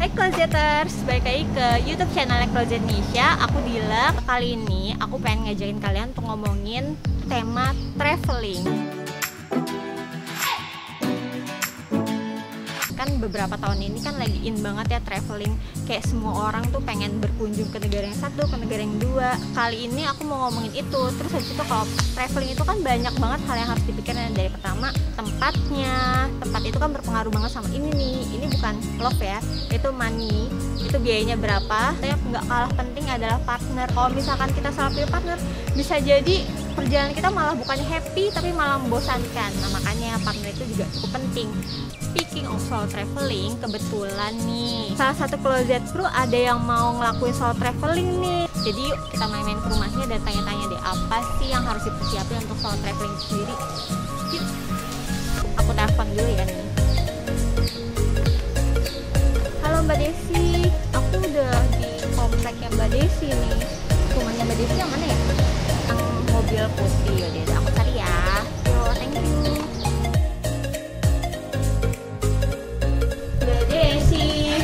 Hai Closeters, balik lagi ke YouTube channel Closet Nisha. Aku Dila. Kali ini aku pengen ngajakin kalian untuk ngomongin tema traveling. Kan beberapa tahun ini kan lagi in banget ya traveling. Kayak semua orang tuh pengen berkunjung ke negara yang satu, ke negara yang dua. Kali ini aku mau ngomongin itu. Terus habis itu kalau traveling itu kan banyak banget hal yang harus dipikirkan. Dari pertama tempatnya. Tempat itu kan berpengaruh banget sama ini nih. Ini bukan love ya, itu money. Itu biayanya berapa. Tapi nggak kalah penting adalah partner. Kalau misalkan kita salah pilih partner, bisa jadi perjalanan kita malah bukannya happy tapi malah membosankan. Nah makanya partner itu juga cukup penting. Speaking of solo traveling, kebetulan nih salah satu closet crew ada yang mau ngelakuin solo traveling nih. Jadi yuk kita main-main ke rumahnya dan tanya-tanya deh apa sih yang harus dipersiapin untuk solo traveling sendiri. Yuk. Aku telepon dulu ya nih. Halo Mbak Desi, aku udah di kompleknya Mbak Desi nih. Rumahnya Mbak Desi yang mana ya? Yang mobil putih. Yaudah, aku cari ya. So, thank you. Mbak Desi.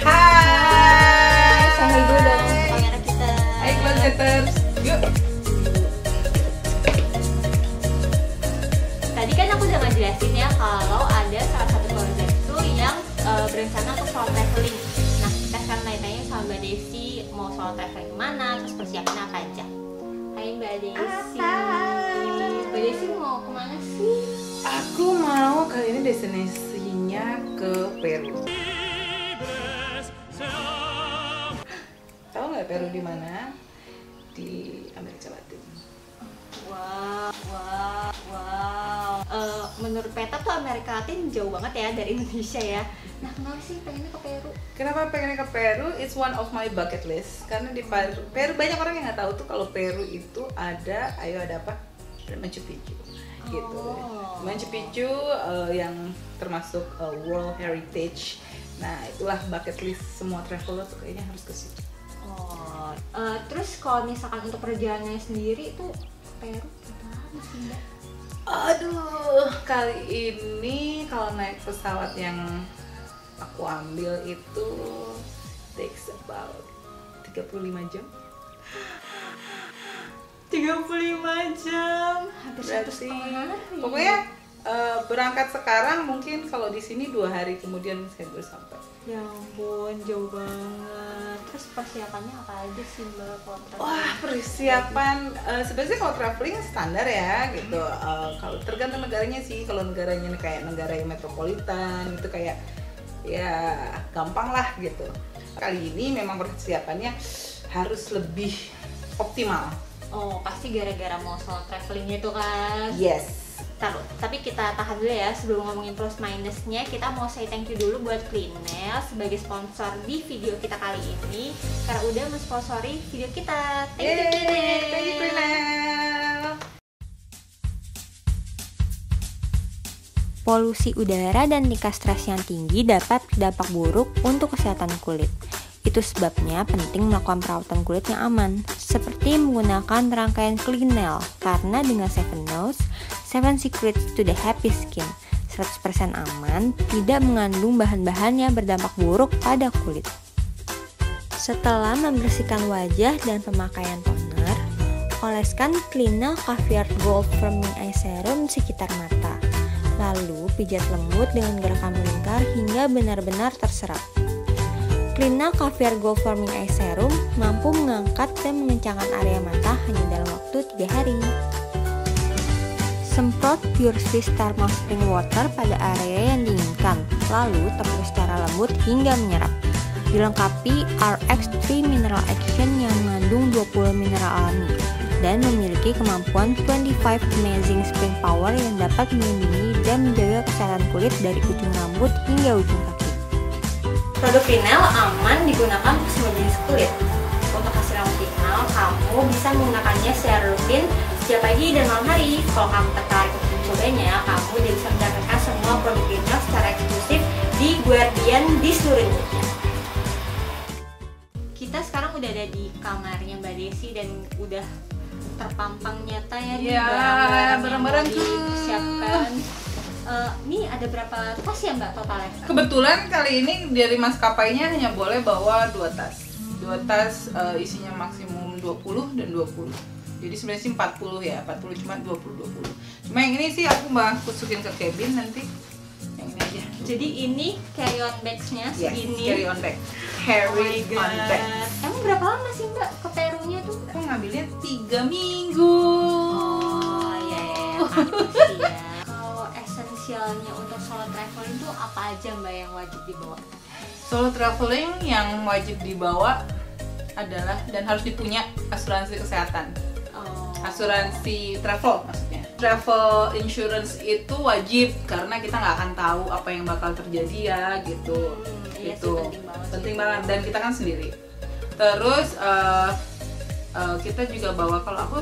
Hai. Say hi dulu dong ke kamera kita. Hai Closeters. Yuk. Tadi kan aku udah ngejelasin ya kalau ada salah satu closet itu yang berencana untuk solo traveling. Nah, kita sekarang tanya-tanya sama Mbak Desi mau solo traveling kemana, terus persiapan apa aja. Hai Mbak Desi. Mbak Desi mau kemana sih? Aku mau kali ini destinasinya ke Peru. Tahu nggak Peru di mana? Di Amerika Latin. Wow. Menurut peta tuh Amerika Latin jauh banget ya dari Indonesia ya. Nah, kenapa sih pengennya ke Peru? Kenapa pengen ke Peru? It's one of my bucket list. Karena di Peru banyak orang yang nggak tahu tuh kalau Peru itu ada, ada apa? Ada Machu Picchu. Gitu. Machu Picchu yang termasuk World Heritage. Nah, itulah bucket list semua traveler tuh kayaknya harus ke situ. Terus kalau misalkan untuk perjalanannya sendiri itu Peru berapa sih Mbak? Aduh, kali ini kalau naik pesawat yang aku ambil itu takes about 35 jam. 35 jam. Hampir satu Berarti setengah hari. pokoknya berangkat sekarang mungkin kalau di sini 2 hari kemudian saya baru sampai. Ya ampun, jauh banget. Terus persiapannya apa aja sih Mbak kalau traveling? Wah, persiapan sebenarnya kalau traveling standar ya gitu. Kalau tergantung negaranya sih. Kalau negaranya kayak negara yang metropolitan itu kayak ya gampang lah gitu. Kali ini memang persiapannya harus lebih optimal. Oh, pasti gara-gara mau solo traveling itu kan? Yes. Tapi kita tahan dulu ya, sebelum ngomongin plus minusnya, kita mau say thank you dulu buat Cleanel sebagai sponsor di video kita kali ini karena udah mensponsori video kita. Thank you Cleanel. Thank you Cleanel. Polusi udara dan tingkat stres yang tinggi dapat berdampak buruk untuk kesehatan kulit. Itu sebabnya penting melakukan perawatan kulit yang aman, seperti menggunakan rangkaian Cleanel, karena dengan 7 Notes, 7 Secrets to the Happy Skin, 100% aman, tidak mengandung bahan-bahan yang berdampak buruk pada kulit. Setelah membersihkan wajah dan pemakaian toner, oleskan Cleanel Caviar Gold Firming Eye Serum di sekitar mata. Lalu pijat lembut dengan gerakan melingkar hingga benar-benar terserap. Cleanel Caviar Gold Firming Eye Serum mampu mengangkat dan mengencangkan area mata hanya dalam waktu 3 hari. Semprot Pure Swiss Thermal Spring Water pada area yang diinginkan, lalu tepuk secara lembut hingga menyerap. Dilengkapi RX3 Mineral Action yang mengandung 20 mineral alami dan memiliki kemampuan 25 Amazing Spring Power yang dapat melindungi dan menjaga kesehatan kulit dari ujung rambut hingga ujung kaki. Produk Cleanel aman digunakan untuk semua jenis kulit. Untuk hasil yang optimal, kamu bisa menggunakannya secara rutin setiap pagi dan malam hari. Kalau kamu tertarik untuk mencobanya, kamu bisa mendapatkan semua produk Cleanel secara eksklusif di Guardian di seluruh Indonesia. Kita sekarang udah ada di kamarnya Mbak Desi dan udah terpampang nyata ya di barang-barang barang-barang yang tuh. disiapkan. Ini ada berapa tas ya Mbak totalnya? Kebetulan kali ini dari maskapainya hanya boleh bawa 2 tas. 2 tas isinya maksimum 20 dan 20. Jadi sebenarnya sih 40 ya, 40 cuma 20. Cuma yang ini sih aku masukin ke cabin nanti. Yang ini aja. Jadi ini carry on bags-nya segini. Yes, carry on bag. Oh Carry my on bag. God. Emang berapa lama sih Mbak ke Perunya tuh? Aku ngambilnya 3 minggu. Oh iya, pantes sih ya. Kalau esensialnya untuk solo traveling tuh apa aja Mbak yang wajib dibawa? Solo traveling yang wajib dibawa adalah dan harus dipunya asuransi kesehatan. Asuransi travel maksudnya. Travel insurance itu wajib karena kita nggak akan tahu apa yang bakal terjadi ya gitu. Iya Gitu. sih, Penting banget dan kita kan sendiri. Terus kita juga bawa, kalau aku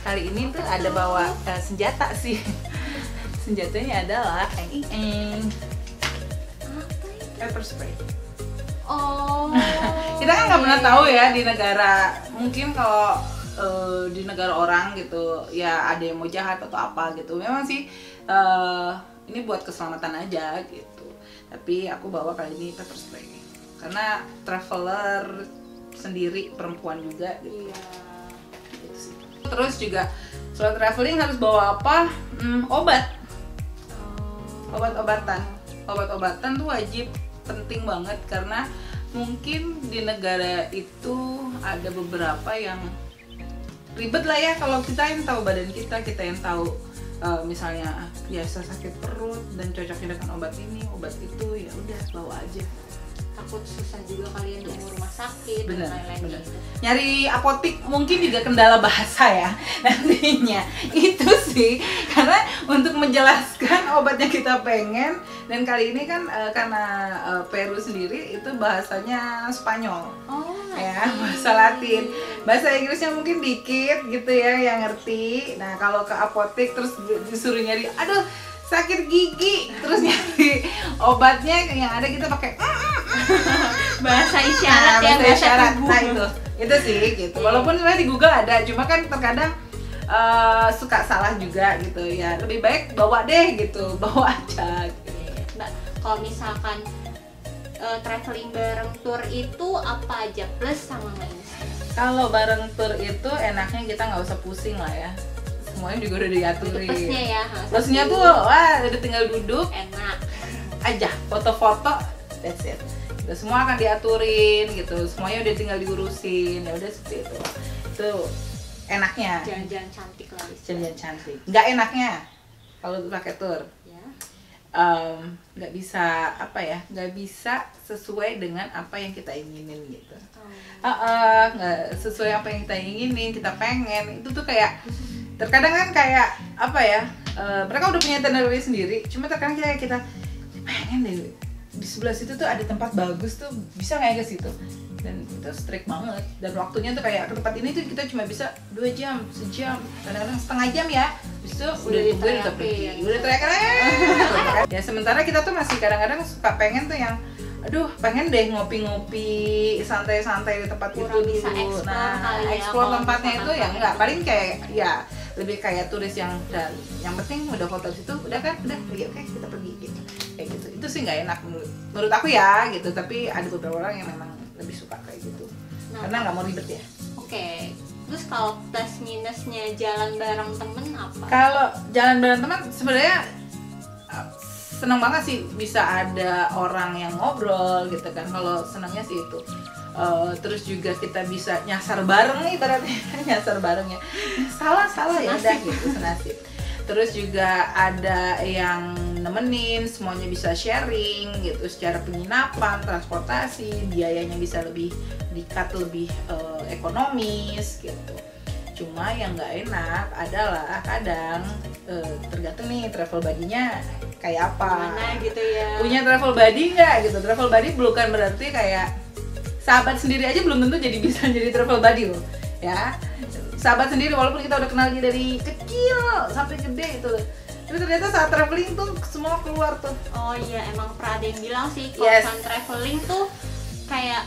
kali ini tuh ada bawa senjata sih. Senjatanya adalah pepper spray. Oh. Kita kan nggak pernah tahu ya di negara, mungkin kalau di negara orang gitu ya ada yang mau jahat atau apa gitu. Memang sih ini buat keselamatan aja gitu. Tapi aku bawa kali ini pepper spray karena traveler sendiri, perempuan juga gitu. Iya. Gitu sih. Terus juga solo traveling harus bawa apa? Obat. Obat-obatan tuh wajib, penting banget karena mungkin di negara itu ada beberapa yang ribet lah ya. Kalau kita yang tahu badan kita yang tahu misalnya biasa sakit perut dan cocoknya dengan obat ini, obat itu, ya udah bawa aja. Takut susah juga kalian nemu rumah sakit Bener, dan lain-lain bener. gitu. Nyari apotik mungkin juga kendala bahasa ya nantinya. Itu sih karena untuk menjelaskan obatnya kita pengen, dan kali ini kan karena Peru sendiri itu bahasanya Spanyol. Oh, Ya, bahasa Latin. Bahasa Inggrisnya mungkin dikit gitu ya yang ngerti. Nah, kalau ke apotik terus disuruh nyari, aduh sakit gigi, terus nyari obatnya yang ada kita pakai bahasa isyarat ya, bahasa isyarat. tubuh. Nah, itu sih gitu. Walaupun sebenarnya di Google ada, cuma kan terkadang suka salah juga gitu ya. Lebih baik bawa deh gitu, bawa aja gitu. Mbak, kalau misalkan traveling bareng tour itu apa aja plus sama minusnya? Kalau bareng tour itu enaknya kita nggak usah pusing lah ya. Semuanya juga udah diaturin. Itu plusnya ya. Plusnya tuh wah udah tinggal duduk enak aja, foto-foto, that's it. Udah semua akan diaturin gitu. Semuanya udah tinggal diurusin. Ya udah seperti itu. Itu enaknya. jalan-jalan cantik lah. Jalan cantik. Nggak enaknya kalau pakai tour. Nggak bisa nggak bisa sesuai dengan apa yang kita inginin gitu. Nggak sesuai apa yang kita inginin, kita pengen itu tuh kayak terkadang kan kayak mereka udah punya itinerary sendiri, cuma terkadang kayak kita pengen deh di sebelah situ tuh ada tempat bagus tuh, bisa nggak ya ke situ, dan itu strict banget, dan waktunya tuh kayak ke tempat ini tuh kita cuma bisa 2 jam, sejam, kadang-kadang setengah jam ya. Habis itu udah ditungguin, udah pergi, udah teriak-teriak. Ya sementara kita tuh masih kadang-kadang suka pengen tuh yang pengen deh ngopi-ngopi, santai-santai di tempat itu dulu. Explore kali ya, explore kalau tempatnya itu ya tempat enggak, itu. paling kayak ya lebih kayak turis yang yang penting udah foto di situ, udah kan, udah pergi, oke kita pergi gitu. Kayak gitu. Itu sih nggak enak menurut aku ya gitu, tapi ada beberapa orang yang memang lebih suka kayak gitu. Karena nggak mau ribet ya. Oke. Terus kalau plus minusnya jalan bareng temen apa? Kalau jalan bareng teman sebenarnya seneng banget sih bisa ada orang yang ngobrol gitu kan. Kalau senangnya sih itu. Terus juga kita bisa nyasar bareng nih, ibaratnya nyasar bareng ya. Salah ya udah gitu, senasib. Terus juga ada yang nemenin, semuanya bisa sharing gitu secara penginapan, transportasi, biayanya bisa lebih di-cut, lebih ekonomis gitu. Cuma yang nggak enak adalah kadang tergantung nih travel buddy-nya kayak apa. Mana gitu ya. Punya travel buddy nggak gitu? Travel buddy bukan berarti kayak sahabat sendiri aja belum tentu jadi bisa jadi travel buddy loh ya. Sahabat sendiri walaupun kita udah kenal dia dari kecil sampai gede itu, tapi ternyata saat traveling tuh semua keluar tuh. Oh iya, emang pernah ada yang bilang sih kalau Yes. traveling tuh kayak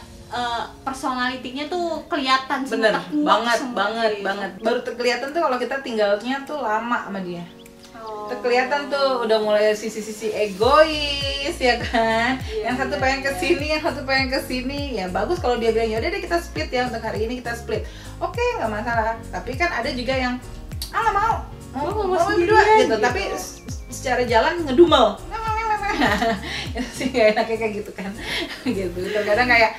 personality-nya tuh kelihatan semua, Bener terkuak banget semua banget gitu. banget. Baru kelihatan tuh kalau kita tinggalnya tuh lama sama dia. Oh kelihatan tuh udah mulai sisi-sisi egois ya kan. Yang satu pengen kesini, yang satu pengen kesini. Ya bagus kalau dia bilang ya udah deh kita split ya, untuk hari ini kita split. Oke, nggak masalah. Tapi kan ada juga yang nggak mau berdua gitu. Tapi secara jalan ngedumel. Itu sih nggak enaknya kayak gitu kan. Gitu. Terkadang kayak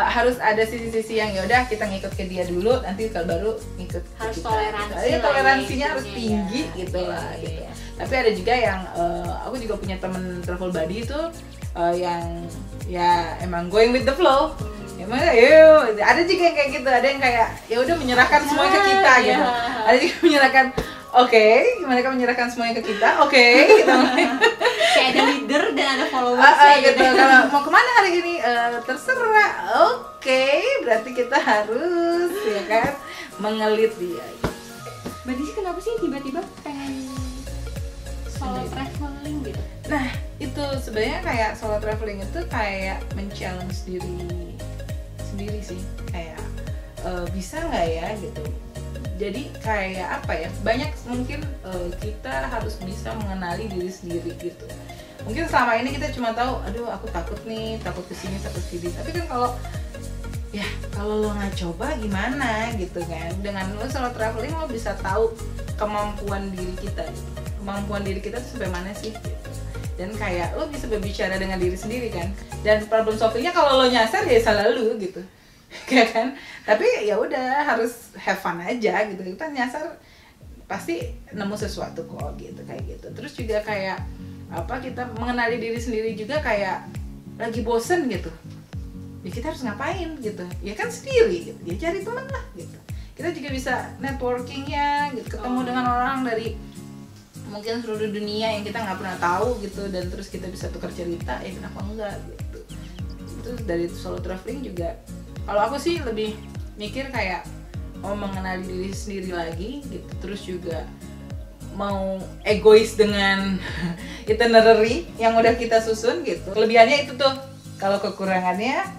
harus ada sisi-sisi yang yaudah kita ngikut ke dia dulu, nanti kalau baru ngikut harus kita. toleransi Ya, toleransinya harus ya, tinggi gitu lah gitu. Tapi ada juga yang aku juga punya temen travel buddy itu yang ya emang going with the flow. Emang ada juga yang kayak gitu, ada yang kayak ya udah menyerahkan semuanya ke kita gitu. Ada juga menyerahkan mereka menyerahkan semuanya ke kita, gitu. Kayak ada leader dan ada followers gitu. Kalau mau kemana hari ini terserah, berarti kita harus ya kan mengelit dia. Mbak Desi kenapa sih tiba-tiba pengen solo traveling gitu? Nah itu sebenarnya kayak solo traveling itu kayak men-challenge sendiri sih, kayak bisa nggak ya gitu. Jadi kayak apa ya, banyak mungkin kita harus bisa mengenali diri sendiri gitu. Mungkin selama ini kita cuma tahu, aduh aku takut nih, takut kesini, takut sini. Tapi kan kalau lo nggak coba gimana gitu kan. Dengan lo solo traveling lo bisa tahu kemampuan diri kita gitu. Kemampuan diri kita tuh sampai mana sih gitu. Dan kayak lo bisa berbicara dengan diri sendiri kan. Dan problem solvingnya kalau lo nyasar ya salah lo gitu. Kayak kan, tapi ya udah harus have fun aja gitu. Kita nyasar pasti nemu sesuatu kok gitu, kayak gitu. Terus juga kayak kita mengenali diri sendiri juga, kayak lagi bosen gitu ya kita harus ngapain gitu ya kan, sendiri gitu ya cari teman lah gitu. Kita juga bisa networkingnya gitu, ketemu dengan orang dari mungkin seluruh dunia yang kita nggak pernah tahu gitu, dan terus kita bisa tukar cerita, ya kenapa enggak gitu. Itu dari solo traveling juga. Kalau aku sih lebih mikir kayak mau mengenali diri sendiri lagi gitu, terus juga mau egois dengan itinerary yang udah kita susun gitu. Kelebihannya itu tuh, kalau kekurangannya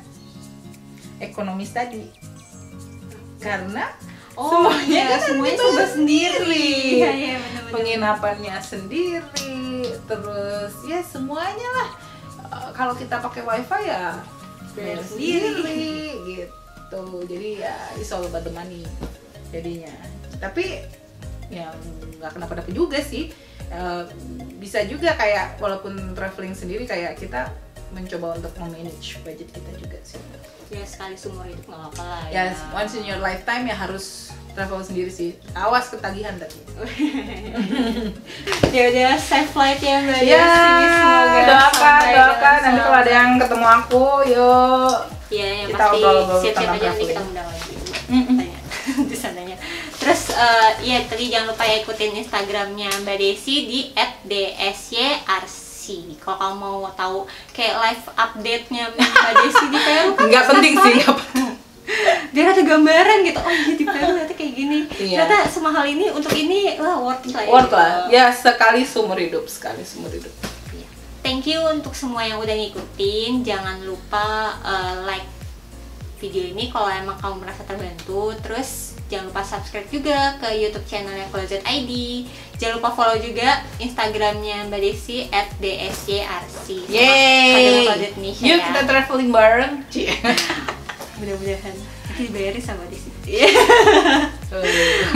ekonomis tadi. Karena semuanya serba sendiri. Iya, bener-bener. Penginapannya sendiri, terus ya semuanya lah. Kalau kita pakai wifi ya bayar sendiri gitu. Jadi ya it's all about the money jadinya. Tapi yang nggak kenapa-napa juga sih. Bisa juga kayak walaupun traveling sendiri, kayak kita mencoba untuk memanage budget kita juga sih. Ya sekali seumur hidup nggak apa-apa lah ya. Once in your lifetime ya harus travel sendiri sih. Awas ketagihan tadi. Ya udah, safe flight ya Mbak Desi. Ya, Semoga doakan nanti kalau ada yang ketemu aku, yuk. Iya, yang kita pasti obrol-obrol siap-siap tentang aja nanti traveling. kita undang lagi. Tanya di sananya. Terus ya tadi jangan lupa ya ikutin Instagramnya Mbak Desi di @dsyRC. Kalau kamu mau tahu kayak live update-nya Mbak Desi di Peru kan Nggak penting sih, nggak penting. Biar ada gambaran gitu, oh iya di Peru ternyata kayak gini. Iya. Ternyata semahal ini untuk ini, wah worth it lah ya. Worth lah, ya sekali seumur hidup. Iya. Thank you untuk semua yang udah ngikutin. Jangan lupa like video ini kalau emang kamu merasa terbantu. Terus jangan lupa subscribe juga ke YouTube channelnya Closet.id. Jangan lupa follow juga Instagramnya Mbak Desi @dsyRC. Yeay! Indonesia, Yuk ya. kita traveling bareng. Mudah-mudahan nanti dibayarin sama Desi.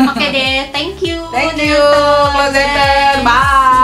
Oke deh, thank you. Thank you, Closeter. Bye.